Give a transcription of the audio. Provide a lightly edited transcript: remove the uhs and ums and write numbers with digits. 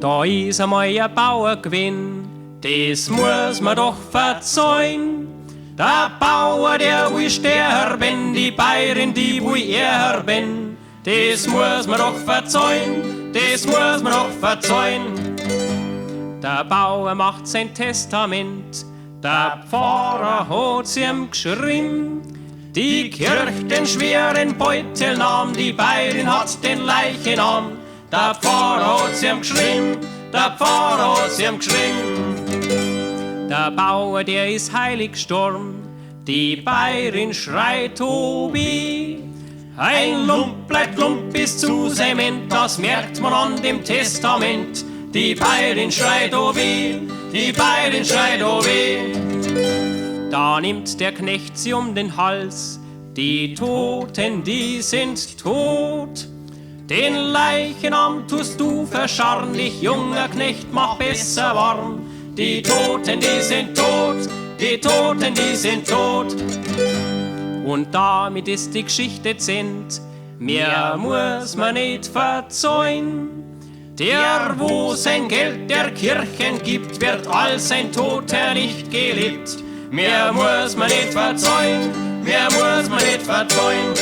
Da ist einmal ein Bauergewinn, das muss man doch verzeihen. Der Bauer, der will sterben, die Bäuerin, die will erben. Das muss man doch verzeihen, das muss man doch verzeihen. Der Bauer macht sein Testament, der Pfarrer hat's ihm geschrieben. Die Kirche den schweren Beutel nahm, die Bäuerin hat den Leichnam. Der Pfarrer hat's ihm geschrieben, der Pfarrer hat's ihm geschrieben. Der Bauer, der ist heilig gestorben, die Bäuerin schreit Tobi. Ein Lump bleibt Lump bis zu Zement, das merkt man an dem Testament. Die Bäuerin schreit oh weh, die Bäuerin schreit oh weh. Da nimmt der Knecht sie um den Hals, die Toten, die sind tot. Den Leichnam tust du verscharren, dich junger Knecht, mach besser warm. Die Toten, die sind tot, die Toten, die sind tot. Und damit ist die Geschichte zend, mehr muss man nicht verzeihen. Der, wo sein Geld der Kirchen gibt, wird all sein Toter nicht gelebt. Mehr muss man nicht verzeihen, mehr muss man nicht verzeihen.